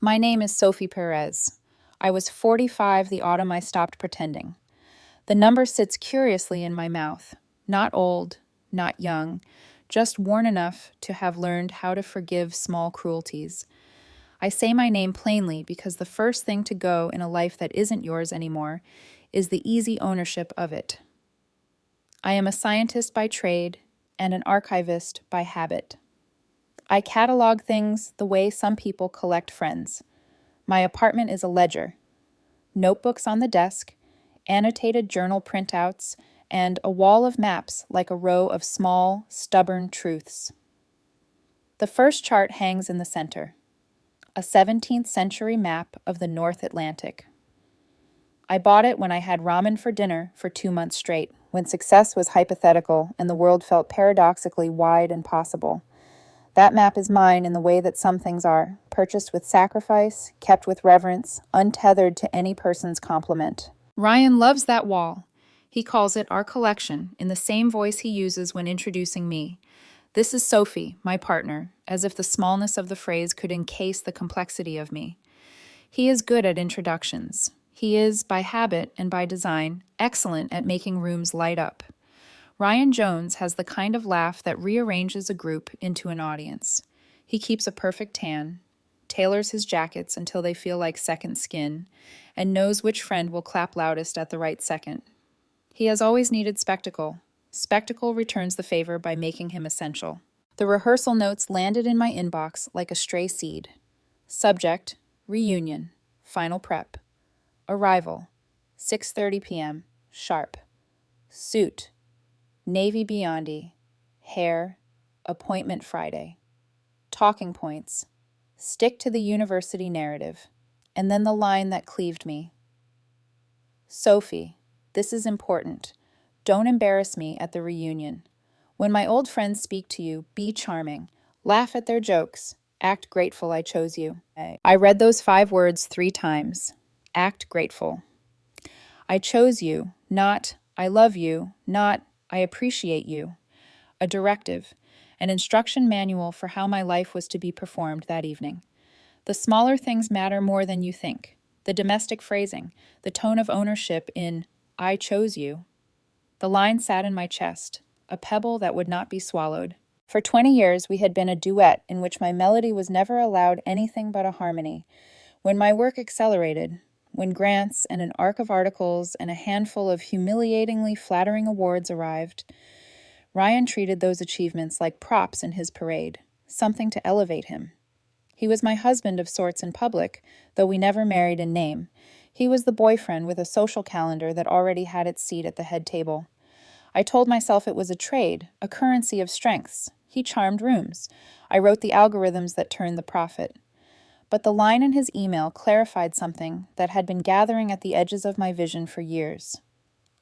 My name is Sophie Perez. I was 45 the autumn I stopped pretending. The number sits curiously in my mouth. Not old, not young, just worn enough to have learned how to forgive small cruelties. I say my name plainly because the first thing to go in a life that isn't yours anymore is the easy ownership of it. I am a scientist by trade and an archivist by habit. I catalog things the way some people collect friends. My apartment is a ledger. Notebooks on the desk, annotated journal printouts, and a wall of maps like a row of small, stubborn truths. The first chart hangs in the center, a 17th century map of the North Atlantic. I bought it when I had ramen for dinner for 2 months straight, when success was hypothetical and the world felt paradoxically wide and possible. That map is mine in the way that some things are, purchased with sacrifice, kept with reverence, untethered to any person's compliment. Ryan loves that wall. He calls it our collection, in the same voice he uses when introducing me. This is Sophie, my partner, as if the smallness of the phrase could encase the complexity of me. He is good at introductions. He is, by habit and by design, excellent at making rooms light up. Ryan Jones has the kind of laugh that rearranges a group into an audience. He keeps a perfect tan, tailors his jackets until they feel like second skin, and knows which friend will clap loudest at the right second. He has always needed spectacle. Spectacle returns the favor by making him essential. The rehearsal notes landed in my inbox like a stray seed. Subject, reunion, final prep. Arrival, 6:30 p.m., sharp. Suit, Navy Biondi, hair, appointment Friday. Talking points, stick to the university narrative, and then the line that cleaved me. Sophie, this is important. Don't embarrass me at the reunion. When my old friends speak to you, be charming. Laugh at their jokes. Act grateful I chose you. I read those 5 words 3 times. Act grateful. I chose you, not I love you, not I appreciate you. A directive, an instruction manual for how my life was to be performed that evening. The smaller things matter more than you think. The domestic phrasing, the tone of ownership in I chose you. The line sat in my chest, a pebble that would not be swallowed. For 20 years, we had been a duet in which my melody was never allowed anything but a harmony. When my work accelerated, when grants and an arc of articles and a handful of humiliatingly flattering awards arrived, Ryan treated those achievements like props in his parade, something to elevate him. He was my husband of sorts in public, though we never married in name. He was the boyfriend with a social calendar that already had its seat at the head table. I told myself it was a trade, a currency of strengths. He charmed rooms. I wrote the algorithms that turned the profit. But the line in his email clarified something that had been gathering at the edges of my vision for years.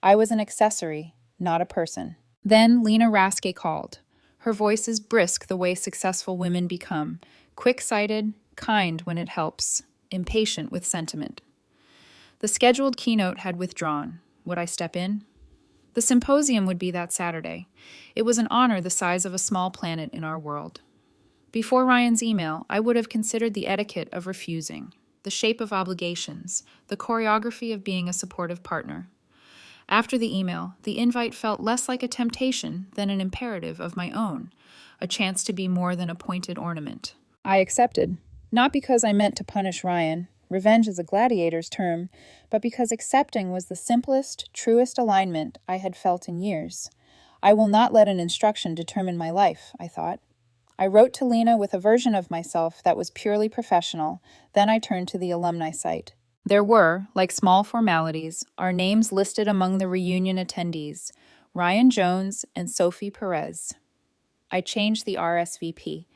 I was an accessory, not a person. Then Lena Raske called. Her voice is brisk the way successful women become, quick-sighted, kind when it helps, impatient with sentiment. The scheduled keynote had withdrawn. Would I step in? The symposium would be that Saturday. It was an honor the size of a small planet in our world. Before Ryan's email, I would have considered the etiquette of refusing, the shape of obligations, the choreography of being a supportive partner. After the email, the invite felt less like a temptation than an imperative of my own, a chance to be more than a pointed ornament. I accepted, not because I meant to punish Ryan, revenge is a gladiator's term, but because accepting was the simplest, truest alignment I had felt in years. I will not let an instruction determine my life, I thought. I wrote to Lena with a version of myself that was purely professional, then I turned to the alumni site. There were, like small formalities, our names listed among the reunion attendees, Ryan Jones and Sophie Perez. I changed the RSVP.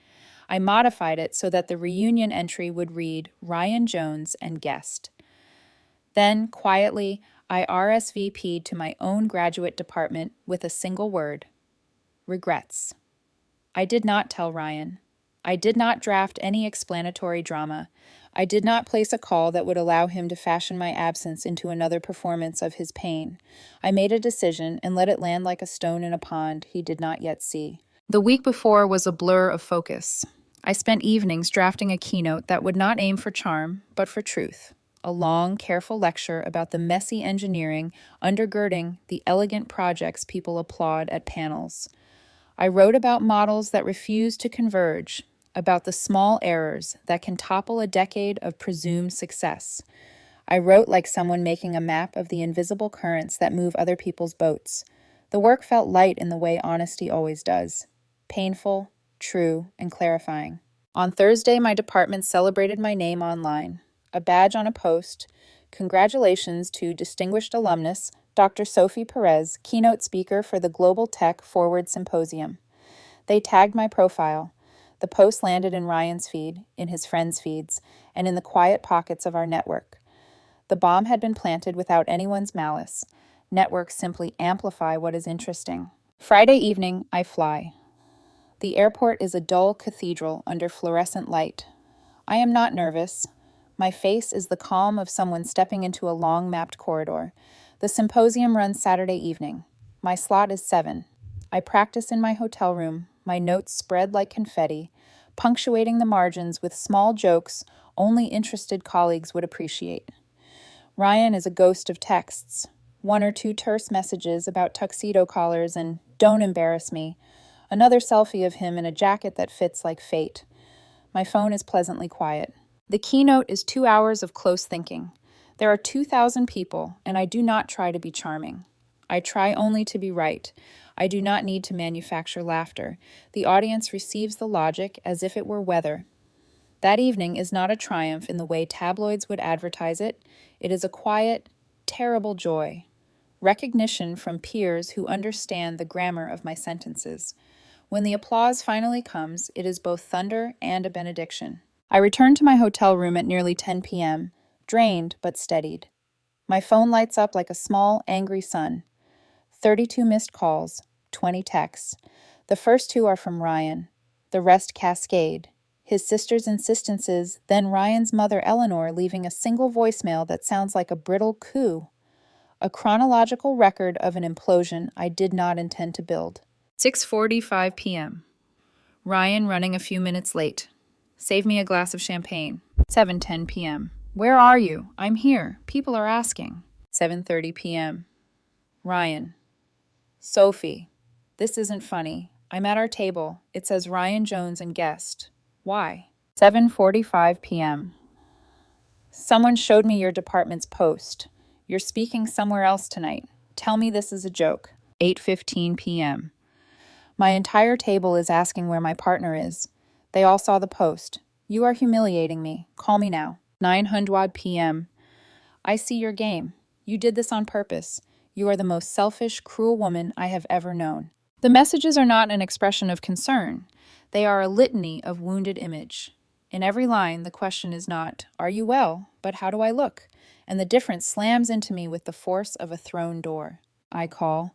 I modified it so that the reunion entry would read Ryan Jones and guest. Then, quietly, I RSVP'd to my own graduate department with a single word: regrets. I did not tell Ryan. I did not draft any explanatory drama. I did not place a call that would allow him to fashion my absence into another performance of his pain. I made a decision and let it land like a stone in a pond he did not yet see. The week before was a blur of focus. I spent evenings drafting a keynote that would not aim for charm, but for truth. A long, careful lecture about the messy engineering undergirding the elegant projects people applaud at panels. I wrote about models that refuse to converge, about the small errors that can topple a decade of presumed success. I wrote like someone making a map of the invisible currents that move other people's boats. The work felt light in the way honesty always does. Painful, true, and clarifying. On Thursday, my department celebrated my name online. A badge on a post. Congratulations to distinguished alumnus, Dr. Sophie Perez, keynote speaker for the Global Tech Forward Symposium. They tagged my profile. The post landed in Ryan's feed, in his friends' feeds, and in the quiet pockets of our network. The bomb had been planted without anyone's malice. Networks simply amplify what is interesting. Friday evening, I fly. The airport is a dull cathedral under fluorescent light. I am not nervous. My face is the calm of someone stepping into a long-mapped corridor. The symposium runs Saturday evening. My slot is 7. I practice in my hotel room, my notes spread like confetti, punctuating the margins with small jokes only interested colleagues would appreciate. Ryan is a ghost of texts. 1 or 2 terse messages about tuxedo collars and "don't embarrass me." Another selfie of him in a jacket that fits like fate. My phone is pleasantly quiet. The keynote is 2 hours of close thinking. There are 2,000 people, and I do not try to be charming. I try only to be right. I do not need to manufacture laughter. The audience receives the logic as if it were weather. That evening is not a triumph in the way tabloids would advertise it. It is a quiet, terrible joy. Recognition from peers who understand the grammar of my sentences. When the applause finally comes, it is both thunder and a benediction. I return to my hotel room at nearly 10 p.m., drained but steadied. My phone lights up like a small, angry sun. 32 missed calls, 20 texts. The first 2 are from Ryan. The rest cascade. His sister's insistences, then Ryan's mother Eleanor leaving a single voicemail that sounds like a brittle coo. A chronological record of an implosion I did not intend to build. 6:45 p.m. Ryan running a few minutes late. Save me a glass of champagne. 7:10 p.m. Where are you? I'm here. People are asking. 7:30 p.m. Ryan. Sophie. This isn't funny. I'm at our table. It says Ryan Jones and guest. Why? 7:45 p.m. Someone showed me your department's post. You're speaking somewhere else tonight. Tell me this is a joke. 8:15 p.m. My entire table is asking where my partner is. They all saw the post. You are humiliating me. Call me now. 9:00 p.m. I see your game. You did this on purpose. You are the most selfish, cruel woman I have ever known. The messages are not an expression of concern. They are a litany of wounded image. In every line, the question is not, "Are you well?" but "How do I look?" And the difference slams into me with the force of a thrown door. I call.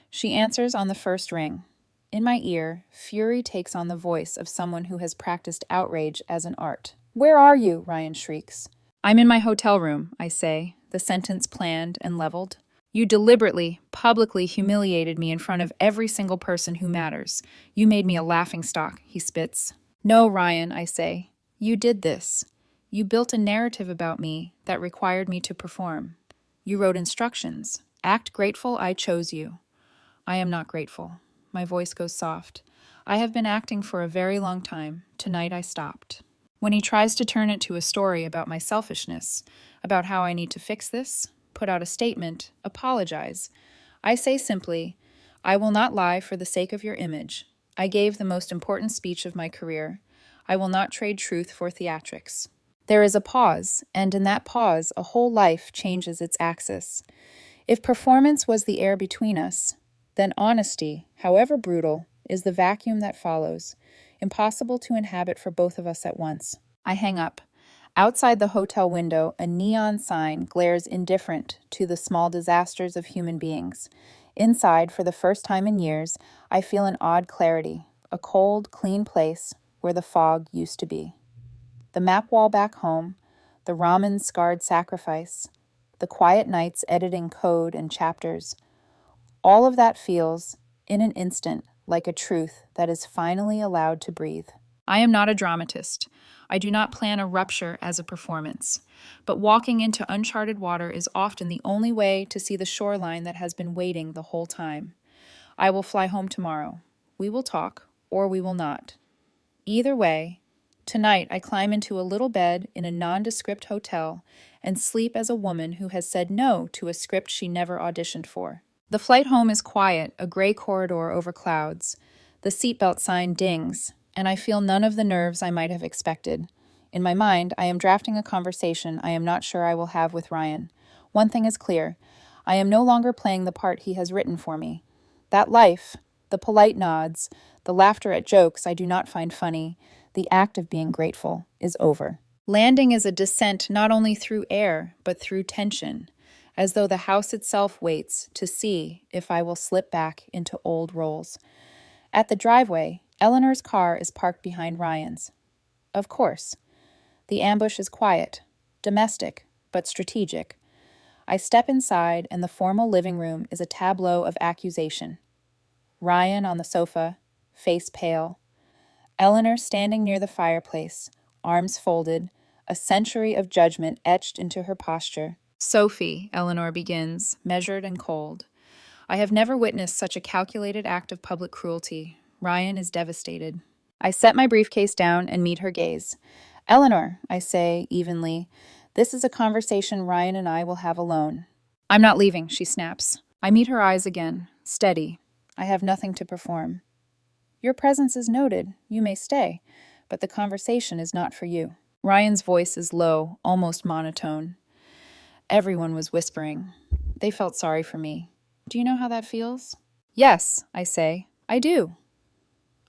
She answers on the first ring. In my ear, fury takes on the voice of someone who has practiced outrage as an art. "Where are you?" Ryan shrieks. "I'm in my hotel room," I say, the sentence planned and leveled. "You deliberately, publicly humiliated me in front of every single person who matters. You made me a laughingstock," he spits. "No, Ryan," I say. "You did this. You built a narrative about me that required me to perform. You wrote instructions. Act grateful I chose you." I am not grateful. My voice goes soft. I have been acting for a very long time. Tonight I stopped. When he tries to turn it to a story about my selfishness, about how I need to fix this, put out a statement, apologize, I say simply, "I will not lie for the sake of your image. I gave the most important speech of my career. I will not trade truth for theatrics." There is a pause, and in that pause, a whole life changes its axis. If performance was the air between us, then honesty, however brutal, is the vacuum that follows, impossible to inhabit for both of us at once. I hang up. Outside the hotel window, a neon sign glares indifferent to the small disasters of human beings. Inside, for the first time in years, I feel an odd clarity, a cold, clean place where the fog used to be. The map wall back home, the ramen-scarred sacrifice, the quiet nights editing code and chapters, all of that feels, in an instant, like a truth that is finally allowed to breathe. I am not a dramatist. I do not plan a rupture as a performance. But walking into uncharted water is often the only way to see the shoreline that has been waiting the whole time. I will fly home tomorrow. We will talk, or we will not. Either way, tonight I climb into a little bed in a nondescript hotel and sleep as a woman who has said no to a script she never auditioned for. The flight home is quiet, a gray corridor over clouds. The seatbelt sign dings, and I feel none of the nerves I might have expected. In my mind, I am drafting a conversation I am not sure I will have with Ryan. One thing is clear. I am no longer playing the part he has written for me. That life, the polite nods, the laughter at jokes I do not find funny, the act of being grateful, is over. Landing is a descent not only through air, but through tension, as though the house itself waits to see if I will slip back into old roles. At the driveway, Eleanor's car is parked behind Ryan's. Of course. The ambush is quiet, domestic, but strategic. I step inside, and the formal living room is a tableau of accusation. Ryan on the sofa, face pale. Eleanor standing near the fireplace, arms folded, a century of judgment etched into her posture. Sophie, Eleanor begins, measured and cold. I have never witnessed such a calculated act of public cruelty. Ryan is devastated. I set my briefcase down and meet her gaze. Eleanor, I say evenly, this is a conversation Ryan and I will have alone. I'm not leaving, she snaps. I meet her eyes again, steady. I have nothing to perform. Your presence is noted. You may stay, but the conversation is not for you. Ryan's voice is low, almost monotone. Everyone was whispering. They felt sorry for me. Do you know how that feels? Yes, I say. I do.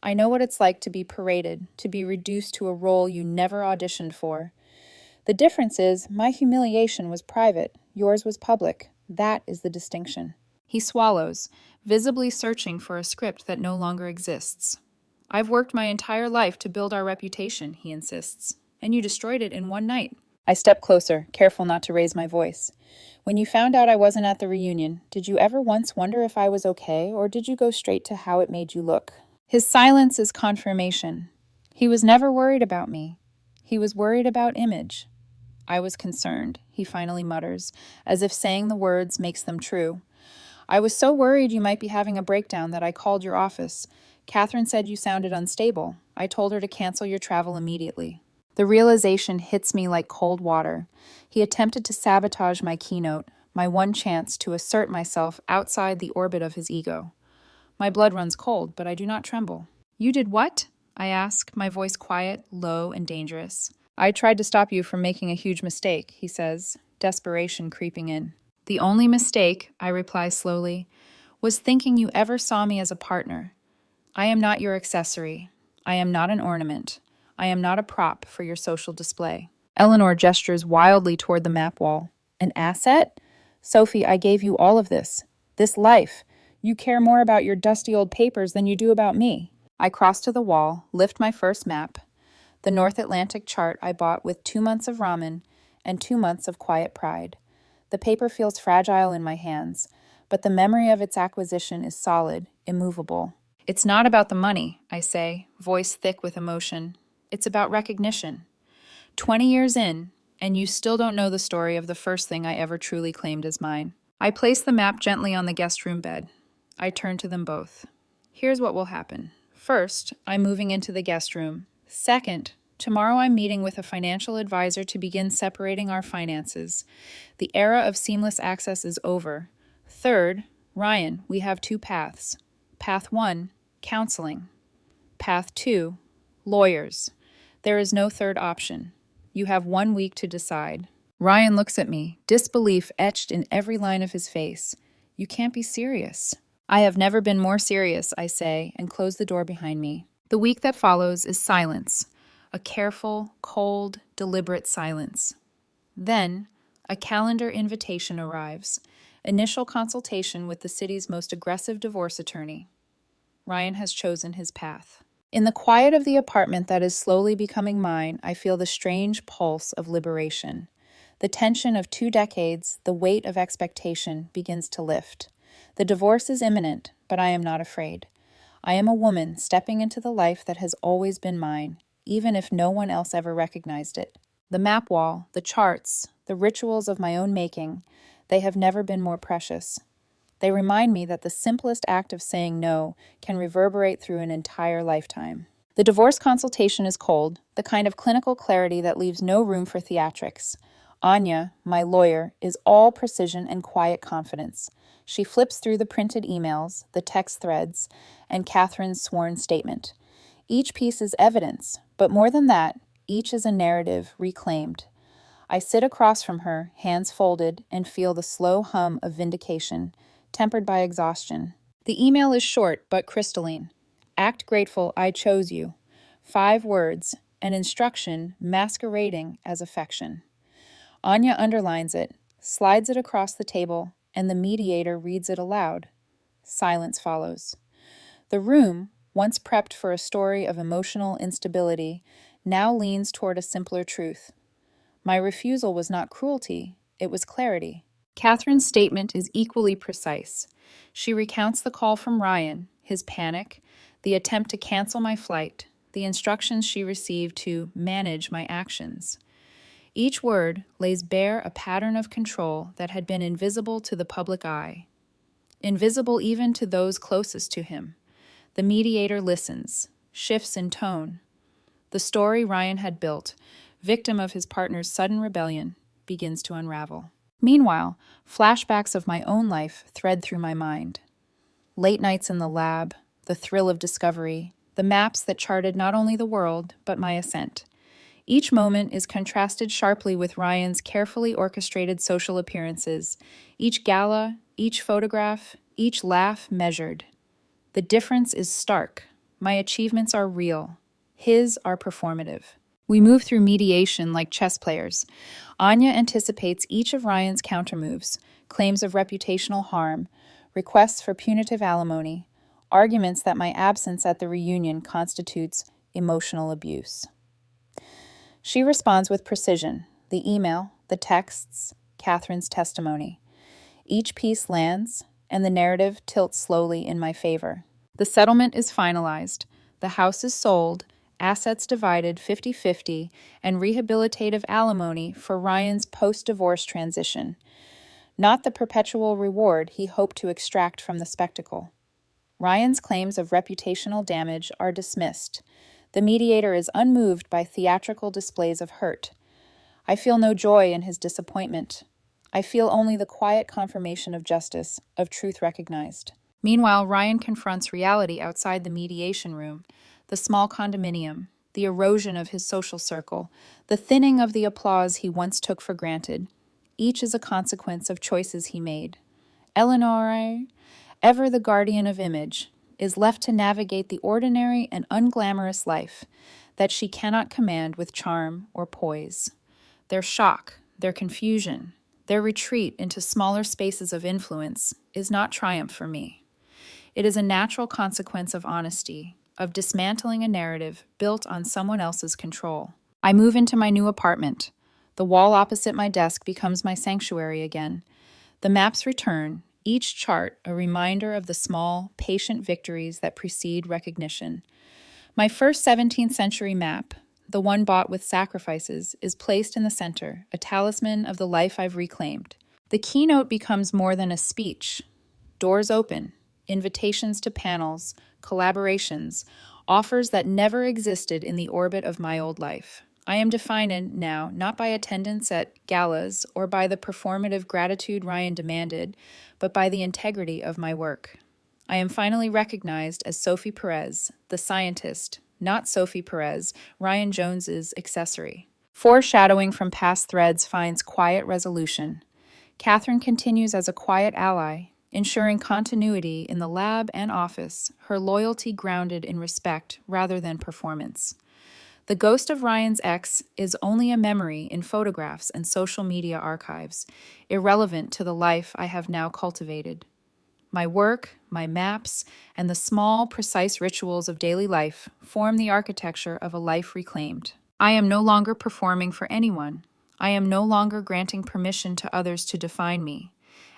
I know what it's like to be paraded, to be reduced to a role you never auditioned for. The difference is, my humiliation was private, yours was public. That is the distinction. He swallows, visibly searching for a script that no longer exists. I've worked my entire life to build our reputation, he insists, and you destroyed it in one night. I step closer, careful not to raise my voice. When you found out I wasn't at the reunion, did you ever once wonder if I was okay, or did you go straight to how it made you look? His silence is confirmation. He was never worried about me. He was worried about image. I was concerned, he finally mutters, as if saying the words makes them true. I was so worried you might be having a breakdown that I called your office. Catherine said you sounded unstable. I told her to cancel your travel immediately. The realization hits me like cold water. He attempted to sabotage my keynote, my one chance to assert myself outside the orbit of his ego. My blood runs cold, but I do not tremble. You did what? I ask, my voice quiet, low, and dangerous. I tried to stop you from making a huge mistake, he says, desperation creeping in. The only mistake, I reply slowly, was thinking you ever saw me as a partner. I am not your accessory. I am not an ornament. I am not a prop for your social display. Eleanor gestures wildly toward the map wall. An asset? Sophie, I gave you all of this life. You care more about your dusty old papers than you do about me. I cross to the wall, lift my first map, the North Atlantic chart I bought with 2 months of ramen and 2 months of quiet pride. The paper feels fragile in my hands, but the memory of its acquisition is solid, immovable. It's not about the money, I say, voice thick with emotion. It's about recognition. 20 years in, and you still don't know the story of the first thing I ever truly claimed as mine. I place the map gently on the guest room bed. I turn to them both. Here's what will happen. First, I'm moving into the guest room. Second, tomorrow I'm meeting with a financial advisor to begin separating our finances. The era of seamless access is over. Third, Ryan, we have 2 paths. Path 1, counseling. Path 2, lawyers. There is no third option. You have 1 week to decide. Ryan looks at me, disbelief etched in every line of his face. You can't be serious. I have never been more serious, I say, and close the door behind me. The week that follows is silence, a careful, cold, deliberate silence. Then, a calendar invitation arrives, initial consultation with the city's most aggressive divorce attorney. Ryan has chosen his path. In the quiet of the apartment that is slowly becoming mine, I feel the strange pulse of liberation. The tension of 2 decades, the weight of expectation, begins to lift. The divorce is imminent, but I am not afraid. I am a woman stepping into the life that has always been mine, even if no one else ever recognized it. The map wall, the charts, the rituals of my own making, they have never been more precious. They remind me that the simplest act of saying no can reverberate through an entire lifetime. The divorce consultation is cold, the kind of clinical clarity that leaves no room for theatrics. Anya, my lawyer, is all precision and quiet confidence. She flips through the printed emails, the text threads, and Catherine's sworn statement. Each piece is evidence, but more than that, each is a narrative reclaimed. I sit across from her, hands folded, and feel the slow hum of vindication, tempered by exhaustion. The email is short but crystalline. Act grateful I chose you. 5 words, an instruction masquerading as affection. Anya underlines it, slides it across the table, and the mediator reads it aloud. Silence follows. The room, once prepped for a story of emotional instability, now leans toward a simpler truth. My refusal was not cruelty, it was clarity. Catherine's statement is equally precise. She recounts the call from Ryan, his panic, the attempt to cancel my flight, the instructions she received to manage my actions. Each word lays bare a pattern of control that had been invisible to the public eye, invisible even to those closest to him. The mediator listens, shifts in tone. The story Ryan had built, victim of his partner's sudden rebellion, begins to unravel. Meanwhile, flashbacks of my own life thread through my mind. Late nights in the lab, the thrill of discovery, the maps that charted not only the world, but my ascent. Each moment is contrasted sharply with Ryan's carefully orchestrated social appearances, each gala, each photograph, each laugh measured. The difference is stark. My achievements are real. His are performative. We move through mediation like chess players. Anya anticipates each of Ryan's countermoves, claims of reputational harm, requests for punitive alimony, arguments that my absence at the reunion constitutes emotional abuse. She responds with precision, the email, the texts, Catherine's testimony. Each piece lands, and the narrative tilts slowly in my favor. The settlement is finalized. The house is sold, assets divided 50-50, and rehabilitative alimony for Ryan's post-divorce transition. Not the perpetual reward he hoped to extract from the spectacle. Ryan's claims of reputational damage are dismissed. The mediator is unmoved by theatrical displays of hurt. I feel no joy in his disappointment. I feel only the quiet confirmation of justice, of truth recognized. Meanwhile, Ryan confronts reality outside the mediation room, the small condominium, the erosion of his social circle, the thinning of the applause he once took for granted. Each is a consequence of choices he made. Eleanor, ever the guardian of image, is left to navigate the ordinary and unglamorous life that she cannot command with charm or poise. Their shock, their confusion, their retreat into smaller spaces of influence is not triumph for me. It is a natural consequence of honesty, of dismantling a narrative built on someone else's control. I move into my new apartment. The wall opposite my desk becomes my sanctuary again. The maps return, each chart a reminder of the small, patient victories that precede recognition. My first 17th century map, the one bought with sacrifices, is placed in the center, a talisman of the life I've reclaimed. The keynote becomes more than a speech. Doors open, invitations to panels, collaborations, offers that never existed in the orbit of my old life. I am defined now not by attendance at galas or by the performative gratitude Ryan demanded, but by the integrity of my work. I am finally recognized as Sophie Perez, the scientist, not Sophie Perez, Ryan Jones's accessory. Foreshadowing from past threads finds quiet resolution. Catherine continues as a quiet ally, ensuring continuity in the lab and office, her loyalty grounded in respect rather than performance. The ghost of Ryan's ex is only a memory in photographs and social media archives, irrelevant to the life I have now cultivated. My work, my maps, and the small, precise rituals of daily life form the architecture of a life reclaimed. I am no longer performing for anyone. I am no longer granting permission to others to define me.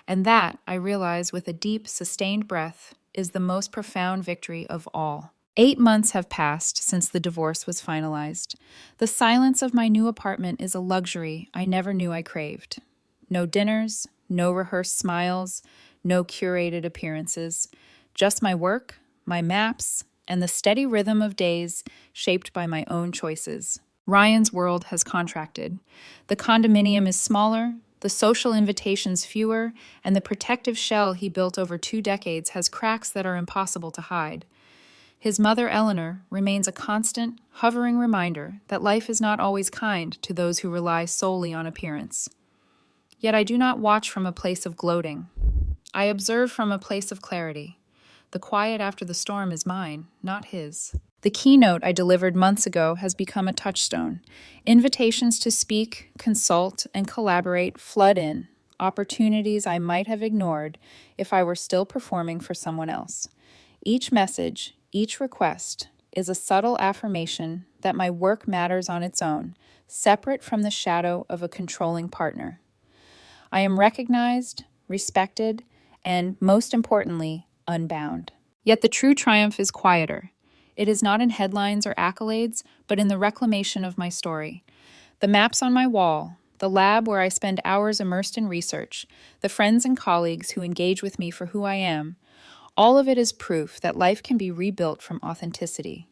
And that, I realize with a deep, sustained breath, is the most profound victory of all. 8 months have passed since the divorce was finalized. The silence of my new apartment is a luxury I never knew I craved. No dinners, no rehearsed smiles, no curated appearances. Just my work, my maps, and the steady rhythm of days shaped by my own choices. Ryan's world has contracted. The condominium is smaller, the social invitations fewer, and the protective shell he built over 2 decades has cracks that are impossible to hide. His mother, Eleanor, remains a constant, hovering reminder that life is not always kind to those who rely solely on appearance. Yet I do not watch from a place of gloating. I observe from a place of clarity. The quiet after the storm is mine, not his. The keynote I delivered months ago has become a touchstone. Invitations to speak, consult, and collaborate flood in, opportunities I might have ignored if I were still performing for someone else. Each message, each request, is a subtle affirmation that my work matters on its own, separate from the shadow of a controlling partner. I am recognized, respected, and, most importantly, unbound. Yet the true triumph is quieter. It is not in headlines or accolades, but in the reclamation of my story. The maps on my wall, the lab where I spend hours immersed in research, the friends and colleagues who engage with me for who I am, all of it is proof that life can be rebuilt from authenticity.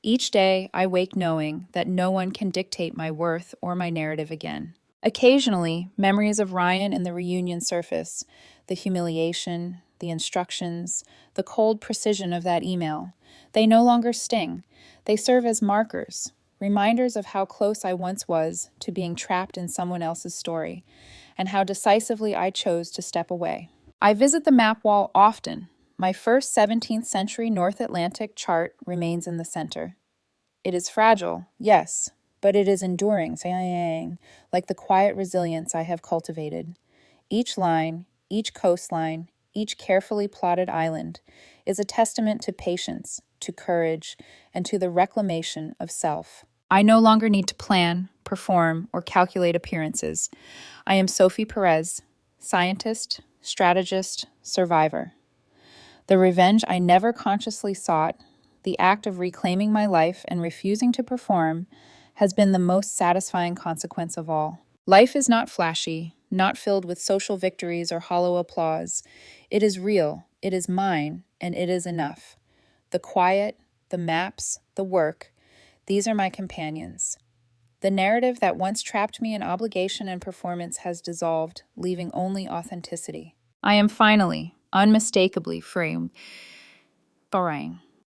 Each day, I wake knowing that no one can dictate my worth or my narrative again. Occasionally, memories of Ryan and the reunion surface, the humiliation, the instructions, the cold precision of that email. They no longer sting. They serve as markers, reminders of how close I once was to being trapped in someone else's story, and how decisively I chose to step away. I visit the map wall often. My first 17th century North Atlantic chart remains in the center. It is fragile, yes, but it is enduring, like the quiet resilience I have cultivated. Each line, each coastline, each carefully plotted island is a testament to patience, to courage, and to the reclamation of self. I no longer need to plan, perform, or calculate appearances. I am Sophie Perez, scientist, strategist, survivor. The revenge I never consciously sought, the act of reclaiming my life and refusing to perform, has been the most satisfying consequence of all. Life is not flashy, not filled with social victories or hollow applause. It is real, it is mine, and it is enough. The quiet, the maps, the work, these are my companions. The narrative that once trapped me in obligation and performance has dissolved, leaving only authenticity. I am finally, unmistakably free. Boring.